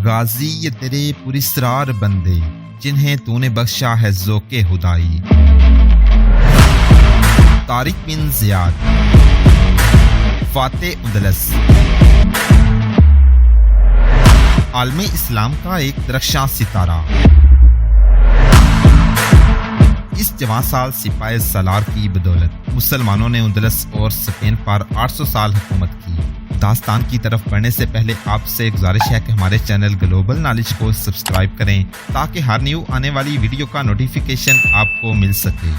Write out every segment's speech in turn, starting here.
غازی یہ تیرے پراسرار بندے جنہیں تو نے بخشا ہے ذوق خدائی۔ طارق بن زیاد، فاتح اندلس، عالم اسلام کا ایک درخشاں ستارہ۔ اس جوان سال سپاہی سالار کی بدولت مسلمانوں نے اندلس اور اسپین پر 800 سال حکومت کی۔ داستان کی طرف بڑھنے سے پہلے آپ سے گزارش ہے کہ ہمارے چینل گلوبل نالج کو سبسکرائب کریں تاکہ ہر نیو آنے والی ویڈیو کا نوٹیفیکیشن آپ کو مل سکے۔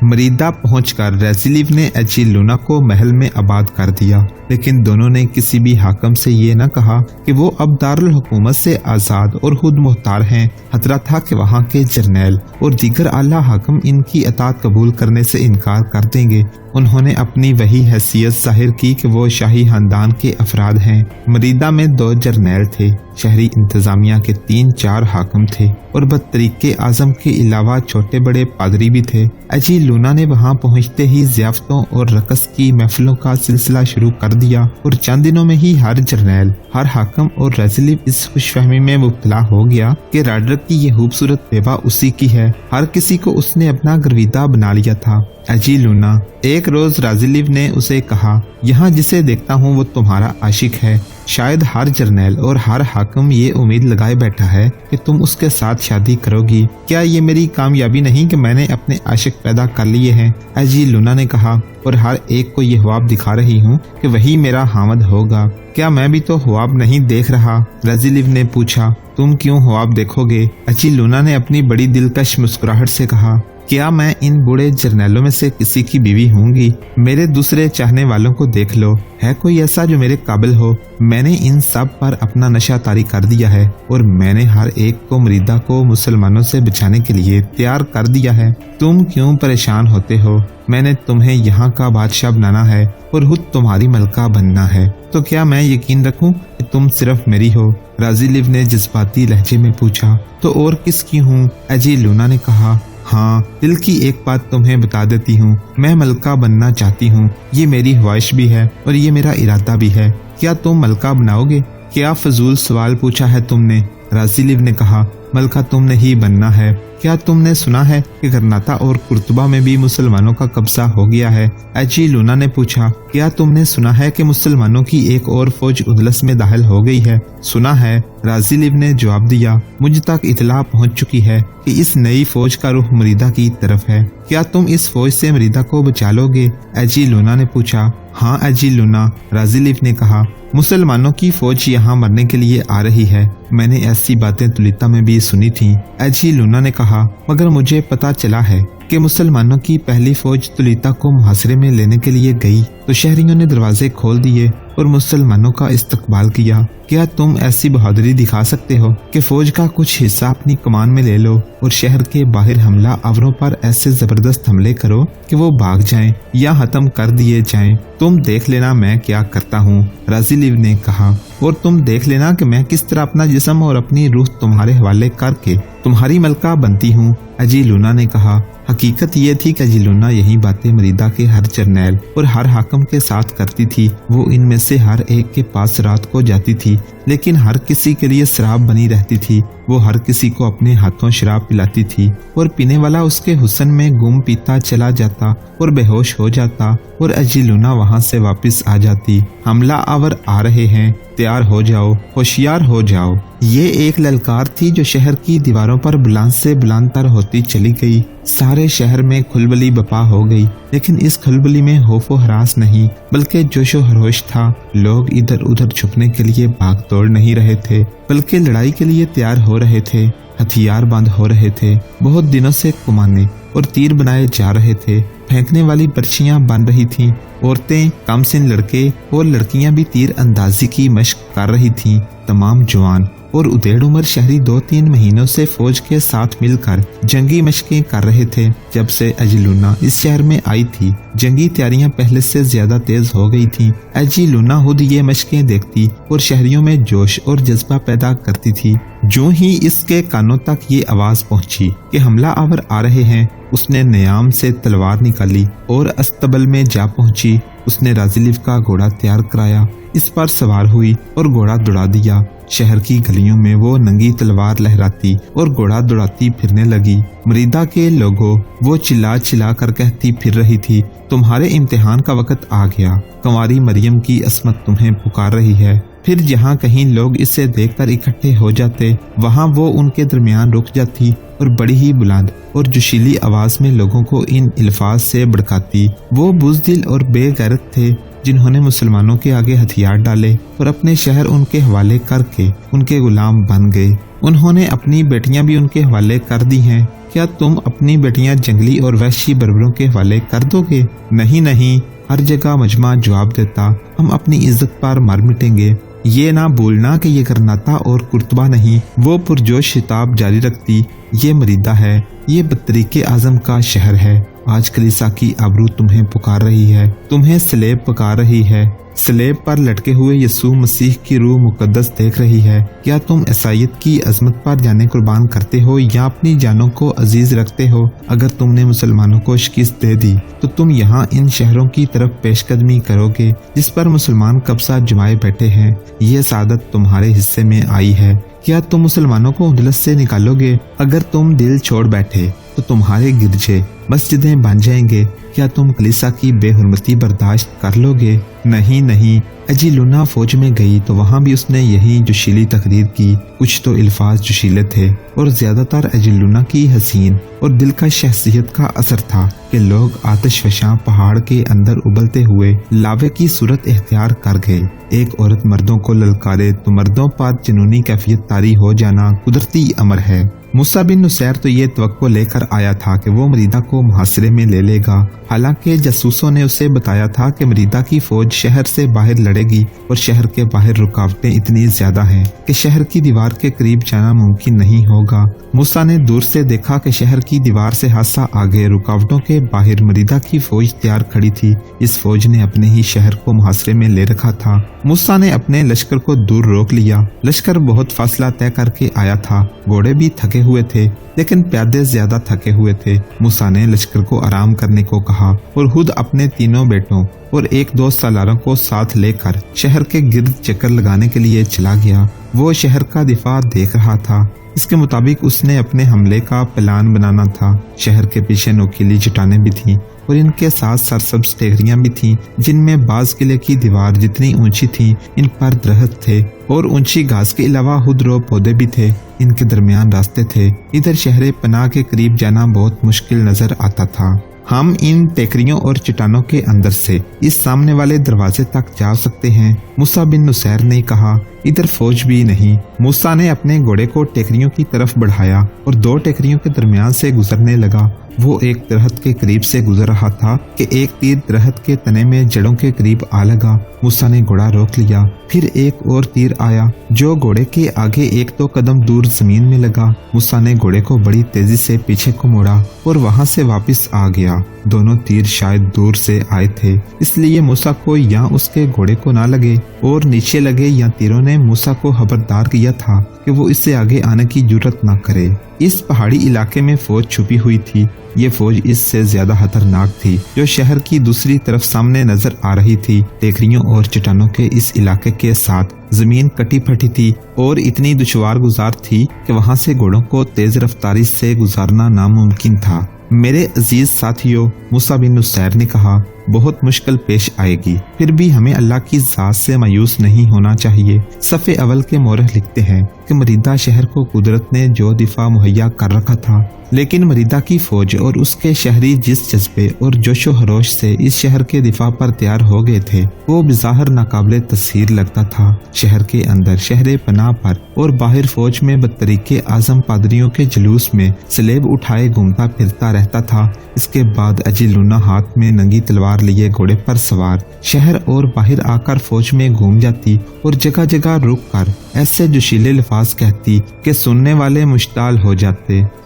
مریدہ پہنچ کر ریزیلیو نے ایجیلونا کو محل میں آباد کر دیا، لیکن دونوں نے کسی بھی حاکم سے یہ نہ کہا کہ وہ اب دارالحکومت سے آزاد اور خود مختار ہیں۔ خطرہ تھا کہ وہاں کے جرنیل اور دیگر اعلیٰ حاکم ان کی اطاعت قبول کرنے سے انکار کر دیں گے۔ انہوں نے اپنی وہی حیثیت ظاہر کی کہ وہ شاہی خاندان کے افراد ہیں۔ مریدہ میں 2 جرنیل تھے، شہری انتظامیہ کے 3-4 حاکم تھے اور بطریق اعظم کے علاوہ چھوٹے بڑے پادری بھی تھے۔ ایجیلونا نے وہاں پہنچتے ہی ضیافتوں اور رقص کی محفلوں کا سلسلہ شروع کر دیا اور چند دنوں میں ہی ہر جرنیل، ہر حاکم اور ریزیلیو اس خوش فہمی میں مبتلا ہو گیا کہ راڈرک کی یہ خوبصورت بیوہ اسی کی ہے۔ ہر کسی کو اس نے اپنا گرویدہ بنا لیا تھا۔ ایجیلونا، ایک روز ریزیلیو نے اسے کہا، یہاں جسے دیکھتا ہوں وہ تمہارا عاشق ہے۔ شاید ہر جرنیل اور ہر حاکم یہ امید لگائے بیٹھا ہے کہ تم اس کے ساتھ شادی کرو گی۔ کیا یہ میری کامیابی نہیں کہ میں نے اپنے عاشق پیدا کر لیے ہیں؟ ایجیلونا نے کہا، اور ہر ایک کو یہ خواب دکھا رہی ہوں کہ وہی میرا خاوند ہوگا۔ کیا میں بھی تو خواب نہیں دیکھ رہا؟ ریزیلیو نے پوچھا۔ تم کیوں خواب دیکھو گے؟ ایجیلونا نے اپنی بڑی دلکش مسکراہٹ سے کہا، کیا میں ان بوڑھے جرنیلوں میں سے کسی کی بیوی ہوں گی؟ میرے دوسرے چاہنے والوں کو دیکھ لو، ہے کوئی ایسا جو میرے قابل ہو؟ میں نے ان سب پر اپنا نشہ طاری کر دیا ہے اور میں نے ہر ایک کو مریدہ کو مسلمانوں سے بچانے کے لیے تیار کر دیا ہے۔ تم کیوں پریشان ہوتے ہو؟ میں نے تمہیں یہاں کا بادشاہ بنانا ہے اور خود تمہاری ملکہ بننا ہے، تو کیا میں یقین رکھوں کہ تم صرف میری ہو؟ ریزیلیو نے جذباتی لہجے میں پوچھا۔ تو اور کس کی ہوں؟ ایجیلونا نے کہا، ہاں، دل کی ایک بات تمہیں بتا دیتی ہوں، میں ملکہ بننا چاہتی ہوں۔ یہ میری خواہش بھی ہے اور یہ میرا ارادہ بھی ہے۔ کیا تم ملکہ بناؤ گے؟ کیا فضول سوال پوچھا ہے تم نے؟ ریزیلیو نے کہا، ملکہ تم نے ہی بننا ہے۔ کیا تم نے سنا ہے کہ غرناطہ اور قرطبہ میں بھی مسلمانوں کا قبضہ ہو گیا ہے؟ ایجیلونا نے پوچھا۔ کیا تم نے سنا ہے کہ مسلمانوں کی ایک اور فوج اندلس میں داخل ہو گئی ہے؟ سنا ہے، ریزیلیو نے جواب دیا۔ مجھ تک اطلاع پہنچ چکی ہے کہ اس نئی فوج کا رخ مریدہ کی طرف ہے۔ کیا تم اس فوج سے مریدہ کو بچا لو گے؟ ایجیلونا نے پوچھا۔ ہاں ایجیلونا، ریزیلیو نے کہا، مسلمانوں کی فوج یہاں مرنے کے لیے آ رہی ہے۔ میں نے ایسی باتیں تولیتا میں بھی سنی تھیں۔ ایجیلونا نے کہا، مگر مجھے پتا چلا ہے کہ مسلمانوں کی پہلی فوج تولیتا کو محاصرے میں لینے کے لیے گئی تو شہریوں نے دروازے کھول دیے اور مسلمانوں کا استقبال کیا۔ کیا تم ایسی بہادری دکھا سکتے ہو کہ فوج کا کچھ حصہ اپنی کمان میں لے لو اور شہر کے باہر حملہ آوروں پر ایسے زبردست حملے کرو کہ وہ بھاگ جائیں یا ختم کر دیے جائیں؟ تم دیکھ لینا میں کیا کرتا ہوں، ریزیلیو نے کہا، اور تم دیکھ لینا کہ میں کس طرح اپنا جسم اور اپنی روح تمہارے حوالے کر کے تمہاری ملکہ بنتی ہوں۔ ایجیلونا نے کہا۔ حقیقت یہ تھی کہ ایجیلونا یہی باتیں مریدہ کے ہر جرنیل اور ہر حاکم کے ساتھ کرتی تھی۔ وہ ان میں سے ہر ایک کے پاس رات کو جاتی تھی، لیکن ہر کسی کے لیے شراب بنی رہتی تھی۔ وہ ہر کسی کو اپنے ہاتھوں شراب پلاتی تھی اور پینے والا اس کے حسن میں گم پیتا چلا جاتا اور بے ہوش ہو جاتا اور ایجیلونا وہاں سے واپس آ جاتی۔ حملہ آور آ رہے ہیں، تیار ہو جاؤ، ہوشیار ہو جاؤ۔ یہ ایک للکار تھی جو شہر کی دیواروں پر بلند سے بلند تر ہوتی چلی گئی۔ سارے شہر میں کھلبلی بپا ہو گئی، لیکن اس کھلبلی میں خوف و ہراس نہیں بلکہ جوش و خروش تھا۔ لوگ ادھر ادھر چھپنے کے لیے بھاگ دوڑ نہیں رہے تھے بلکہ لڑائی کے لیے تیار ہو رہے تھے۔ ہتھیار بند ہو رہے تھے، بہت دنوں سے کمانے اور تیر بنائے جا رہے تھے، پھینکنے والی برچیاں بن رہی تھیں۔ عورتیں، کم سن لڑکے اور لڑکیاں بھی تیر اندازی کی مشق کر رہی تھیں۔ تمام جوان اور ادھیڑ عمر شہری 2-3 مہینوں سے فوج کے ساتھ مل کر جنگی مشقیں کر رہے تھے۔ جب سے ایجیلونا اس شہر میں آئی تھی، جنگی تیاریاں پہلے سے زیادہ تیز ہو گئی تھیں۔ ایجیلونا خود یہ مشقیں دیکھتی اور شہریوں میں جوش اور جذبہ پیدا کرتی تھی۔ جو ہی اس کے کانوں تک یہ آواز پہنچی کہ حملہ آور آ رہے ہیں، اس نے نیام سے تلوار نکالی اور استبل میں جا پہنچی۔ اس نے رازیلیف کا گھوڑا تیار کرایا، اس پر سوار ہوئی اور گھوڑا دوڑا دیا۔ شہر کی گلیوں میں وہ ننگی تلوار لہراتی اور گھوڑا دوڑاتی پھرنے لگی۔ مریدہ کے لوگوں وہ چلا چلا کر کہتی پھر رہی تھی، تمہارے امتحان کا وقت آ گیا، کنواری مریم کی عصمت تمہیں پکار رہی ہے۔ پھر جہاں کہیں لوگ اسے دیکھ کر اکٹھے ہو جاتے، وہاں وہ ان کے درمیان رک جاتی اور بڑی ہی بلند اور جوشیلی آواز میں لوگوں کو ان الفاظ سے بھڑکاتی۔ وہ بزدل اور بے غیرت تھے جنہوں نے مسلمانوں کے آگے ہتھیار ڈالے اور اپنے شہر ان کے حوالے کر کے ان کے غلام بن گئے۔ انہوں نے اپنی بیٹیاں بھی ان کے حوالے کر دی ہیں۔ کیا تم اپنی بیٹیاں جنگلی اور وحشی بربروں کے حوالے کر دو گے؟ نہیں نہیں، ہر جگہ مجمع جواب دیتا، ہم اپنی عزت پر مر مٹیں گے۔ یہ نہ بھولنا کہ یہ گرناطہ اور قرطبہ نہیں۔ وہ پرجوش خطاب جاری رکھتی، یہ مریدہ ہے، یہ بطریق اعظم کا شہر ہے۔ آج کلیسا کی آبرو تمہیں پکار رہی ہے، تمہیں سلیب پکار رہی ہے۔ سلیب پر لٹکے ہوئے یسوع مسیح کی روح مقدس دیکھ رہی ہے۔ کیا تم عیسائیت کی عظمت پر جانیں قربان کرتے ہو یا اپنی جانوں کو عزیز رکھتے ہو؟ اگر تم نے مسلمانوں کو شکست دے دی تو تم یہاں ان شہروں کی طرف پیش قدمی کرو گے جس پر مسلمان قبضہ جمائے بیٹھے ہیں۔ یہ سعادت تمہارے حصے میں آئی ہے۔ کیا تم مسلمانوں کو اندلس سے نکالو گے؟ اگر تم دل چھوڑ بیٹھے تو تمہارے گرجے مسجدیں بن جائیں گے۔ کیا تم کلیسا کی بے حرمتی برداشت کر لو گے؟ نہیں نہیں۔ اجی لونا فوج میں گئی تو وہاں بھی اس نے یہی جوشیلی تقریر کی۔ کچھ تو الفاظ جوشیلے تھے اور زیادہ تر اجی لونا کی حسین اور دلکش شخصیت کا اثر تھا کہ لوگ آتش فشاں پہاڑ کے اندر ابلتے ہوئے لاوے کی صورت اختیار کر گئے۔ ایک عورت مردوں کو للکارے تو مردوں پر جنونی کیفیت طاری ہو جانا قدرتی امر ہے۔ موسیٰ بن نصیر تو یہ توقع لے کر آیا تھا کہ وہ مریدہ کو محاصرے میں لے لے گا، حالانکہ جاسوسوں نے اسے بتایا تھا کہ مریدہ کی فوج شہر سے باہر لڑے گی اور شہر کے باہر رکاوٹیں اتنی زیادہ ہیں کہ شہر کی دیوار کے قریب جانا ممکن نہیں ہوگا۔ موسیٰ نے دور سے دیکھا کہ شہر کی دیوار سے ہاسا آگے رکاوٹوں کے باہر مریدہ کی فوج تیار کھڑی تھی۔ اس فوج نے اپنے ہی شہر کو محاصرے میں لے رکھا تھا۔ موسیٰ نے اپنے لشکر کو دور روک لیا۔ لشکر بہت فاصلہ طے کر کے آیا تھا، گھوڑے بھی تھکے ہوئے تھے لیکن پیادے زیادہ تھکے ہوئے تھے۔ موسیٰ نے لشکر کو آرام کرنے کو کہا اور خود اپنے تینوں بیٹوں اور ایک دو سالاروں کو ساتھ لے کر شہر کے گرد چکر لگانے کے لیے چلا گیا۔ وہ شہر کا دفاع دیکھ رہا تھا۔ اس کے مطابق اس نے اپنے حملے کا پلان بنانا تھا۔ شہر کے پیچھے نوکیلی چٹانیں بھی تھیں اور ان کے ساتھ سرسبز ٹہریاں بھی تھیں جن میں بعض قلعے کی دیوار جتنی اونچی تھی ان پر درخت تھے اور اونچی گھاس کے علاوہ خودرو پودے بھی تھے۔ ان کے درمیان راستے تھے۔ ادھر شہر پناہ کے قریب جانا بہت مشکل نظر آتا تھا۔ ہم ان ٹیکریوں اور چٹانوں کے اندر سے اس سامنے والے دروازے تک جا سکتے ہیں، موسیٰ بن نصیر نے کہا۔ ادھر فوج بھی نہیں۔ موسیٰ نے اپنے گھوڑے کو ٹیکریوں کی طرف بڑھایا اور دو ٹیکریوں کے درمیان سے گزرنے لگا۔ وہ ایک درخت کے قریب سے گزر رہا تھا کہ ایک تیر درخت کے تنے میں جڑوں کے قریب آ لگا۔ موسیٰ نے گھوڑا روک لیا۔ پھر ایک اور تیر آیا جو گھوڑے کے آگے ایک دو قدم دور زمین میں لگا۔ موسیٰ نے گھوڑے کو بڑی تیزی سے پیچھے کو موڑا اور وہاں سے واپس آ گیا۔ دونوں تیر شاید دور سے آئے تھے، اس لیے موسیٰ کو یا اس کے گھوڑے کو نہ لگے اور نیچے لگے یا تیروں نے موسیٰ کو خبردار کیا تھا کہ وہ اس سے آگے آنے کی جرات نہ کرے۔ اس پہاڑی علاقے میں فوج چھپی ہوئی تھی۔ یہ فوج اس سے زیادہ خطرناک تھی جو شہر کی دوسری طرف سامنے نظر آ رہی تھی۔ ٹیکریوں اور چٹانوں کے اس علاقے کے ساتھ زمین کٹی پھٹی تھی اور اتنی دشوار گزار تھی کہ وہاں سے گھوڑوں کو تیز رفتاری سے گزارنا ناممکن تھا۔ میرے عزیز ساتھیوں، موسیٰ بن نصیر نے کہا، بہت مشکل پیش آئے گی، پھر بھی ہمیں اللہ کی ذات سے مایوس نہیں ہونا چاہیے۔ صفحے اول کے مورخ لکھتے ہیں کہ مریدہ شہر کو قدرت نے جو دفاع مہیا کر رکھا تھا، لیکن مریدہ کی فوج اور اس کے شہری جس جذبے اور جوش و خروش سے اس شہر کے دفاع پر تیار ہو گئے تھے وہ بظاہر ناقابل تصویر لگتا تھا۔ شہر کے اندر شہر پناہ پر اور باہر فوج میں بطریق اعظم پادریوں کے جلوس میں سلیب اٹھائے گھومتا پھرتا رہتا تھا۔ اس کے بعد اجی لونا ہاتھ میں ننگی تلوار لیے گھوڑے پر سوار شہر اور باہر آ کر فوج میں گھوم جاتی اور جگہ جگہ رک کر ایسے جوشیلے الفاظ کہتی کہ سننے والے مشتعل ہو جاتے۔